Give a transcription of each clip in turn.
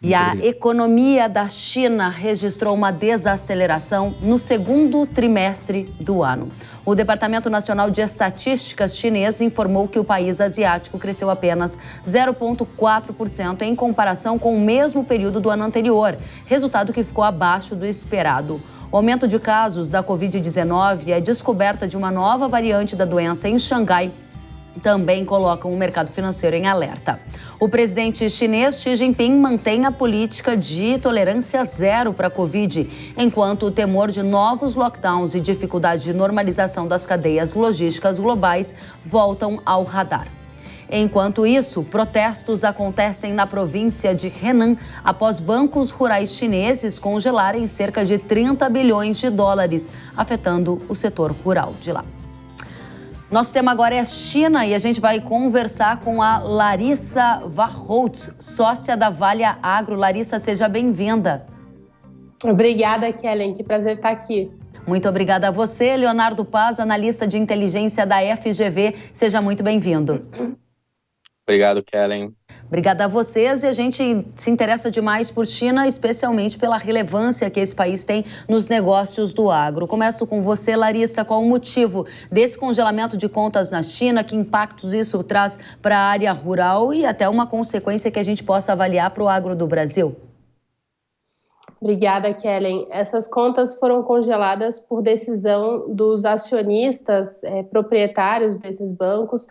E a economia da China registrou uma desaceleração no segundo trimestre do ano. O Departamento Nacional de Estatísticas chinês informou que o país asiático cresceu apenas 0,4% em comparação com o mesmo período do ano anterior, resultado que ficou abaixo do esperado. O aumento de casos da Covid-19 e a descoberta de uma nova variante da doença em Xangai também colocam o mercado financeiro em alerta. O presidente chinês Xi Jinping mantém a política de tolerância zero para a Covid, enquanto o temor de novos lockdowns e dificuldade de normalização das cadeias logísticas globais voltam ao radar. Enquanto isso, protestos acontecem na província de Henan após bancos rurais chineses congelarem cerca de 30 bilhões de dólares, afetando o setor rural de lá. Nosso tema agora é China e a gente vai conversar com a Larissa Warholtz, sócia da Vale Agro. Larissa, seja bem-vinda. Obrigada, Kellen. Que prazer estar aqui. Muito obrigada a você, Leonardo Paz, analista de inteligência da FGV. Seja muito bem-vindo. Obrigado, Kellen. Obrigada a vocês, e a gente se interessa demais por China, especialmente pela relevância que esse país tem nos negócios do agro. Começo com você, Larissa. Qual o motivo desse congelamento de contas na China? Que impactos isso traz para a área rural e até uma consequência que a gente possa avaliar para o agro do Brasil? Obrigada, Kellen. Essas contas foram congeladas por decisão dos acionistas proprietários desses bancos.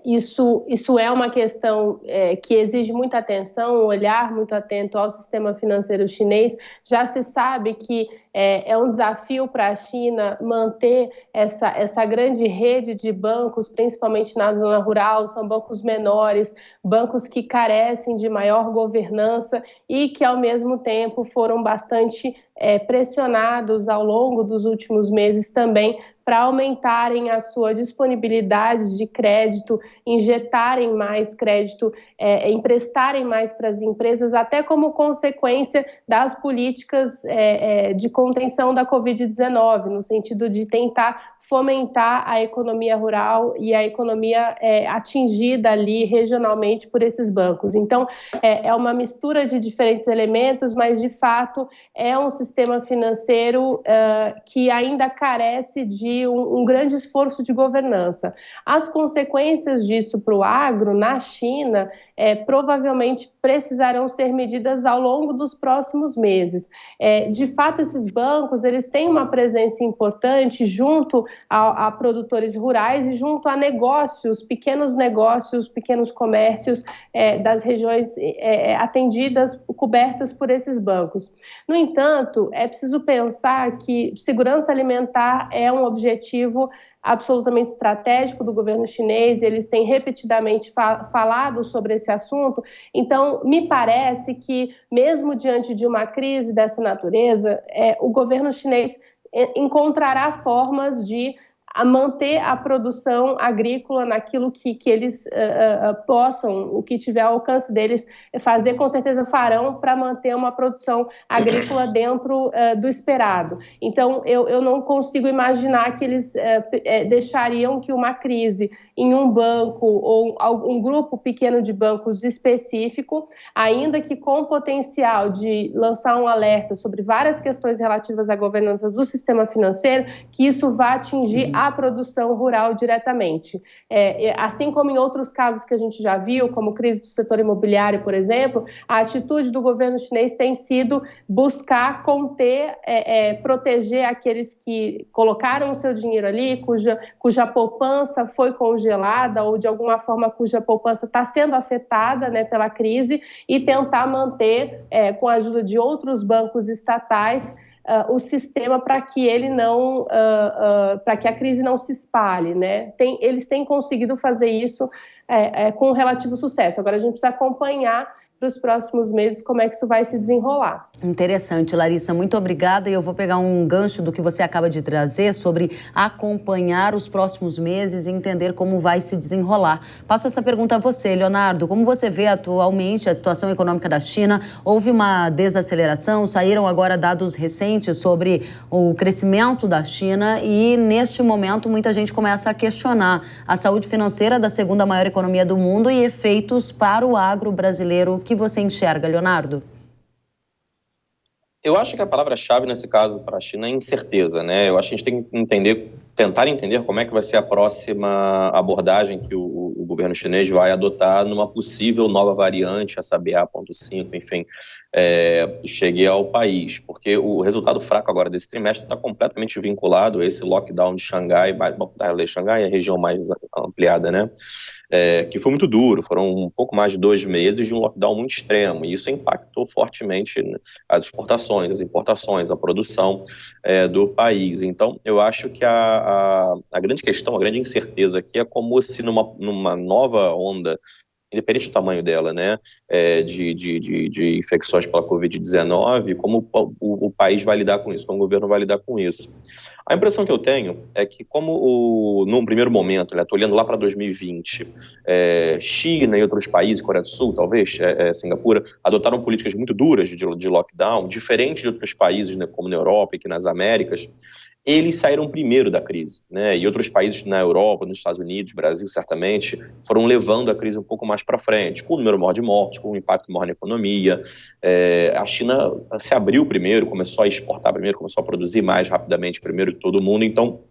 Isso é uma questão que exige muita atenção, um olhar muito atento ao sistema financeiro chinês. Já se sabe que é um desafio para a China manter essa grande rede de bancos, principalmente na zona rural. São bancos menores, bancos que carecem de maior governança e que, ao mesmo tempo, foram bastante pressionados ao longo dos últimos meses também para aumentarem a sua disponibilidade de crédito, injetarem mais crédito, emprestarem mais para as empresas, até como consequência das políticas de contenção da Covid-19, no sentido de tentar fomentar a economia rural e a economia atingida ali regionalmente por esses bancos. Então, é uma mistura de diferentes elementos, mas, de fato, é um sistema financeiro que ainda carece de um grande esforço de governança. As consequências disso para o agro na China provavelmente precisarão ser medidas ao longo dos próximos meses. De fato, esses bancos eles têm uma presença importante junto a produtores rurais e junto a negócios, pequenos comércios das regiões atendidas, cobertas por esses bancos. No entanto, é preciso pensar que segurança alimentar é um objetivo absolutamente estratégico do governo chinês. Eles têm repetidamente falado sobre esse assunto. Então, me parece que, mesmo diante de uma crise dessa natureza, o governo chinês encontrará formas de manter a produção agrícola naquilo que eles possam, o que tiver ao alcance deles fazer, com certeza farão para manter uma produção agrícola dentro do esperado. Então, eu não consigo imaginar que eles deixariam que uma crise em um banco ou um grupo pequeno de bancos específico, ainda que com potencial de lançar um alerta sobre várias questões relativas à governança do sistema financeiro, que isso vá atingir a produção rural diretamente. Assim como em outros casos que a gente já viu, como crise do setor imobiliário, por exemplo, a atitude do governo chinês tem sido buscar conter, proteger aqueles que colocaram o seu dinheiro ali, cuja poupança foi congelada ou, de alguma forma, cuja poupança está sendo afetada, né, pela crise, e tentar manter, com a ajuda de outros bancos estatais, o sistema para que ele não, para que a crise não se espalhe, né? Eles têm conseguido fazer isso com relativo sucesso. Agora a gente precisa acompanhar para os próximos meses como é que isso vai se desenrolar. Interessante, Larissa, muito obrigada. E eu vou pegar um gancho do que você acaba de trazer sobre acompanhar os próximos meses e entender como vai se desenrolar. Passo essa pergunta a você, Leonardo. Como você vê atualmente a situação econômica da China? Houve uma desaceleração, saíram agora dados recentes sobre o crescimento da China e, neste momento, muita gente começa a questionar a saúde financeira da segunda maior economia do mundo e efeitos para o agro brasileiro. Que que você enxerga, Leonardo? Eu acho que a palavra-chave nesse caso para a China é incerteza, né? Eu acho que a gente tem que tentar entender como é que vai ser a próxima abordagem que o governo chinês vai adotar numa possível nova variante, essa BA.5, enfim, chegue ao país. Porque o resultado fraco agora desse trimestre está completamente vinculado a esse lockdown de Xangai, Xangai é a região mais ampliada, né? Que foi muito duro, foram um pouco mais de 2 meses de um lockdown muito extremo, e isso impactou fortemente as exportações, as importações, a produção do país. Então, eu acho que a grande questão, a grande incerteza aqui é como se numa nova onda, independente do tamanho dela, né, de infecções pela Covid-19, como o país vai lidar com isso, como o governo vai lidar com isso. A impressão que eu tenho é que, como num primeiro momento, estou olhando lá para 2020, China e outros países, Coreia do Sul, talvez, Singapura, adotaram políticas muito duras de lockdown, diferente de outros países, né, como na Europa e aqui nas Américas. Eles saíram primeiro da crise, né? E outros países na Europa, nos Estados Unidos, Brasil, certamente, foram levando a crise um pouco mais para frente, com o número maior de mortes, com um impacto maior na economia. A China se abriu primeiro, começou a exportar primeiro, começou a produzir mais rapidamente primeiro que todo mundo. Então,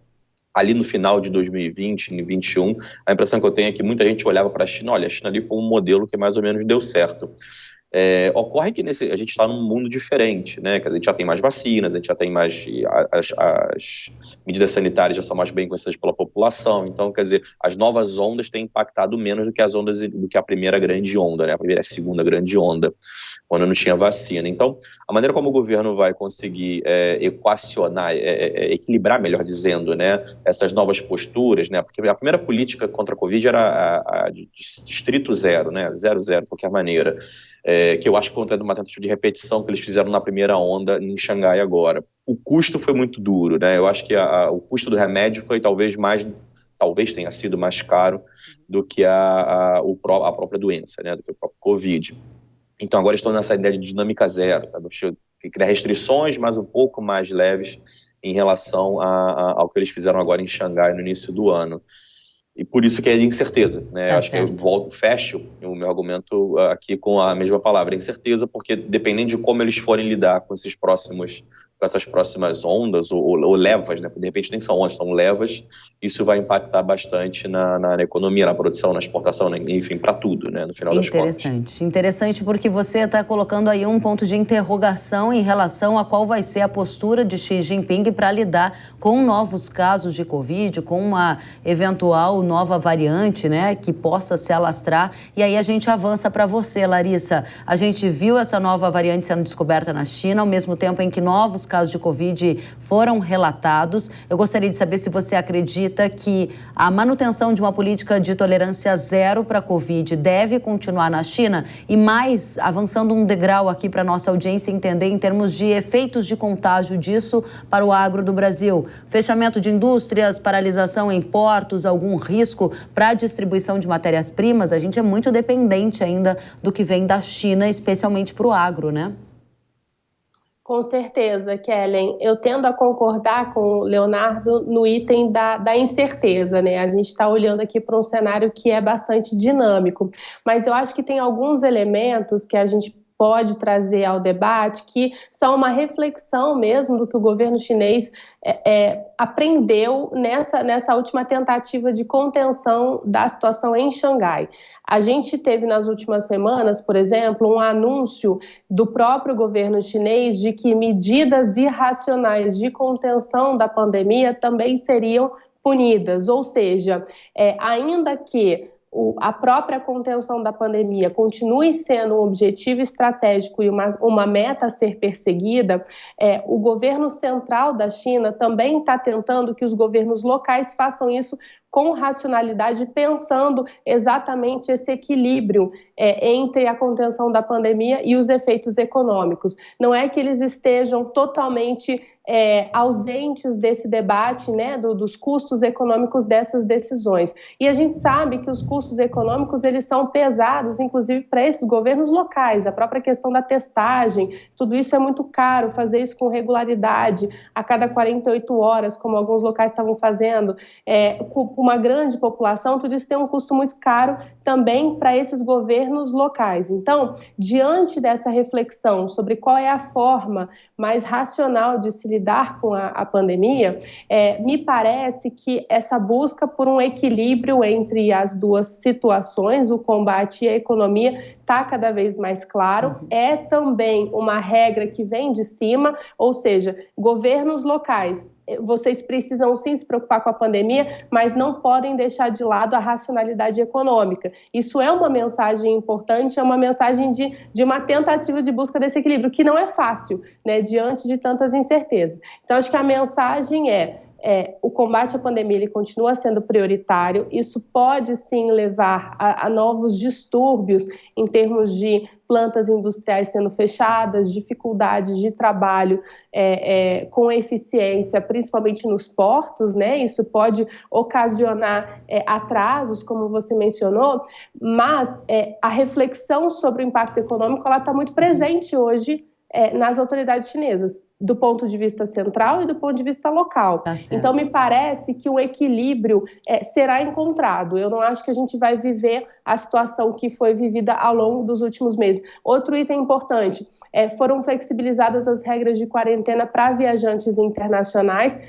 ali no final de 2020, em 2021, a impressão que eu tenho é que muita gente olhava para a China, olha, a China ali foi um modelo que mais ou menos deu certo. Ocorre que a gente está num mundo diferente, né? Quer dizer, a gente já tem mais vacinas, a gente já tem mais... As medidas sanitárias já são mais bem conhecidas pela população, então, quer dizer, as novas ondas têm impactado menos do que a primeira grande onda, né? A primeira e a segunda grande onda, quando não tinha vacina. Então, a maneira como o governo vai conseguir equacionar, equilibrar, melhor dizendo, né, essas novas posturas, né? Porque a primeira política contra a Covid era a de distrito zero, né? 0, de qualquer maneira. Que eu acho que foi uma tentativa de repetição que eles fizeram na primeira onda em Xangai agora. O custo foi muito duro, né? Eu acho que o custo do remédio foi talvez tenha sido mais caro do que a própria doença, né? Do que o próprio Covid. Então agora estão nessa ideia de dinâmica zero, tá? Criar restrições, mas um pouco mais leves em relação ao que eles fizeram agora em Xangai no início do ano. E por isso que é incerteza, né? Tá, acho certo. Que eu fecho o meu argumento aqui com a mesma palavra, incerteza, porque dependendo de como eles forem lidar com essas próximas ondas ou levas, né? De repente nem são ondas, são levas, isso vai impactar bastante na economia, na produção, na exportação, né? Enfim, para tudo, né? No final das contas. Interessante, porque você está colocando aí um ponto de interrogação em relação a qual vai ser a postura de Xi Jinping para lidar com novos casos de Covid, com uma eventual nova variante, né, que possa se alastrar. E aí a gente avança para você, Larissa. A gente viu essa nova variante sendo descoberta na China, ao mesmo tempo em que novos casos de Covid foram relatados. Eu gostaria de saber se você acredita que a manutenção de uma política de tolerância zero para a Covid deve continuar na China e mais, avançando um degrau aqui para a nossa audiência entender em termos de efeitos de contágio disso para o agro do Brasil. Fechamento de indústrias, paralisação em portos, algum risco para a distribuição de matérias-primas. A gente é muito dependente ainda do que vem da China, especialmente para o agro, né? Com certeza, Kellen. Eu tendo a concordar com o Leonardo no item da incerteza, né? A gente está olhando aqui para um cenário que é bastante dinâmico, mas eu acho que tem alguns elementos que a gente pode trazer ao debate que são uma reflexão mesmo do que o governo chinês aprendeu nessa última tentativa de contenção da situação em Xangai. A gente teve nas últimas semanas, por exemplo, um anúncio do próprio governo chinês de que medidas irracionais de contenção da pandemia também seriam punidas, ou seja, ainda que a própria contenção da pandemia continue sendo um objetivo estratégico e uma meta a ser perseguida, o governo central da China também está tentando que os governos locais façam isso com racionalidade, pensando exatamente esse equilíbrio entre a contenção da pandemia e os efeitos econômicos. Não é que eles estejam totalmente ausentes desse debate, né, dos custos econômicos dessas decisões. E a gente sabe que os custos econômicos eles são pesados, inclusive para esses governos locais. A própria questão da testagem, tudo isso é muito caro, fazer isso com regularidade, a cada 48 horas, como alguns locais estavam fazendo, com uma grande população, tudo isso tem um custo muito caro também para esses governos governos locais. Então, diante dessa reflexão sobre qual é a forma mais racional de se lidar com a pandemia, me parece que essa busca por um equilíbrio entre as duas situações, o combate e a economia, está cada vez mais claro. É também uma regra que vem de cima, ou seja, governos locais, vocês precisam sim se preocupar com a pandemia, mas não podem deixar de lado a racionalidade econômica. Isso é uma mensagem importante, é uma mensagem de uma tentativa de busca desse equilíbrio, que não é fácil, né, diante de tantas incertezas. Então, acho que a mensagem o combate à pandemia ele continua sendo prioritário. Isso pode sim levar a novos distúrbios em termos de plantas industriais sendo fechadas, dificuldades de trabalho com eficiência, principalmente nos portos, né? Isso pode ocasionar atrasos, como você mencionou, mas a reflexão sobre o impacto econômico ela está muito presente hoje nas autoridades chinesas, do ponto de vista central e do ponto de vista local. Tá. Então, me parece que o equilíbrio será encontrado. Eu não acho que a gente vai viver a situação que foi vivida ao longo dos últimos meses. Outro item importante, foram flexibilizadas as regras de quarentena para viajantes internacionais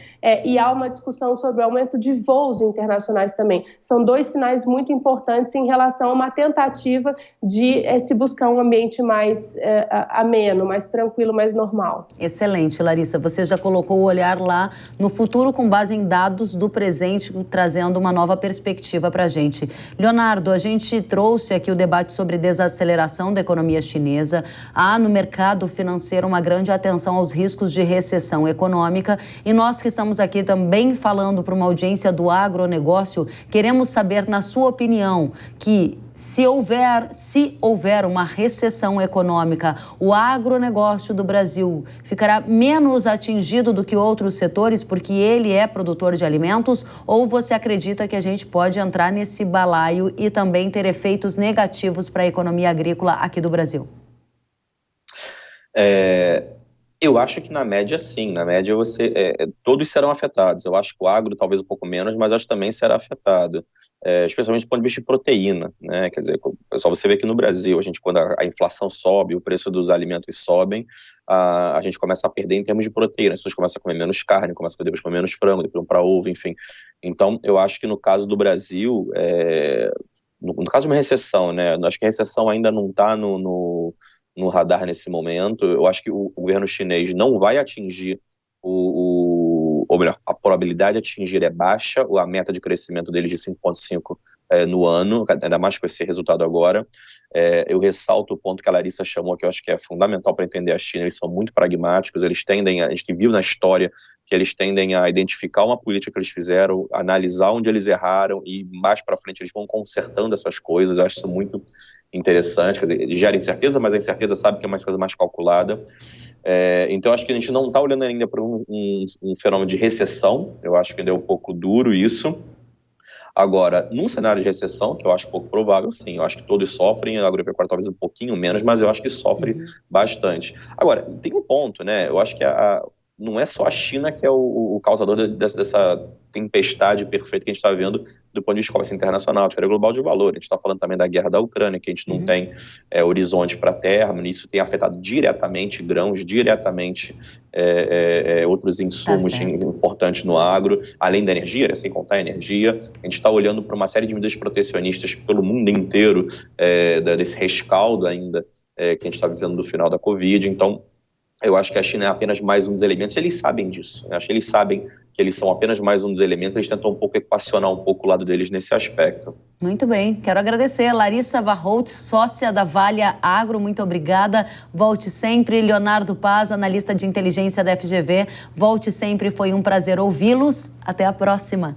e há uma discussão sobre o aumento de voos internacionais também. São dois sinais muito importantes em relação a uma tentativa de se buscar um ambiente mais ameno, mais tranquilo, mais normal. Excelente, Larissa. Você já colocou o olhar lá no futuro com base em dados do presente, trazendo uma nova perspectiva para a gente. Leonardo, a gente trouxe aqui o debate sobre desaceleração da economia chinesa. Há no mercado financeiro uma grande atenção aos riscos de recessão econômica e nós que estamos aqui também falando para uma audiência do agronegócio, queremos saber, na sua opinião, que se houver uma recessão econômica, o agronegócio do Brasil ficará menos atingido do que outros setores porque ele é produtor de alimentos? Ou você acredita que a gente pode entrar nesse balaio e também ter efeitos negativos para a economia agrícola aqui do Brasil? Eu acho que na média sim, na média todos serão afetados. Eu acho que o agro talvez um pouco menos, mas acho que também será afetado, especialmente do ponto de vista de proteína, né? Quer dizer, pessoal, você vê que no Brasil, quando a inflação sobe, o preço dos alimentos sobem, a gente começa a perder em termos de proteína, as pessoas começam a comer menos carne, começam a depois comer menos frango, depois para ovo, enfim. Então, eu acho que no caso do Brasil, no caso de uma recessão, né? Acho que a recessão ainda não está no radar nesse momento. Eu acho que o governo chinês não vai atingir ou melhor, a probabilidade de atingir é baixa, a meta de crescimento deles de 5,5 no ano, ainda mais com esse resultado agora. Eu ressalto o ponto que a Larissa chamou, que eu acho que é fundamental para entender a China. Eles são muito pragmáticos, a gente viu na história que eles tendem a identificar uma política que eles fizeram, analisar onde eles erraram e mais para frente eles vão consertando essas coisas. Eu acho isso muito interessante, quer dizer, gera incerteza, mas a incerteza sabe que é uma coisa mais calculada. Então, acho que a gente não está olhando ainda para um fenômeno de recessão. Eu acho que ainda é um pouco duro isso. Agora, num cenário de recessão, que eu acho pouco provável, sim, eu acho que todos sofrem, a agropecuária talvez um pouquinho menos, mas eu acho que sofre bastante. Agora, tem um ponto, né? Eu acho que não é só a China que é o causador dessa tempestade perfeita que a gente está vendo do ponto de vista de comércio internacional, de cadeia global de valor. A gente está falando também da guerra da Ucrânia, que a gente não tem horizonte para término, e isso tem afetado diretamente grãos, diretamente outros insumos importantes no agro, além da energia, sem contar a energia. A gente está olhando para uma série de medidas protecionistas pelo mundo inteiro, desse rescaldo ainda que a gente está vivendo do final da Covid. Então, eu acho que a China é apenas mais um dos elementos, eles sabem disso. Eu acho que eles sabem que eles são apenas mais um dos elementos, eles tentam um pouco equacionar um pouco o lado deles nesse aspecto. Muito bem, quero agradecer. Larissa Warholtz, sócia da Valia Agro, muito obrigada. Volte sempre. Leonardo Paz, analista de inteligência da FGV, volte sempre, foi um prazer ouvi-los. Até a próxima.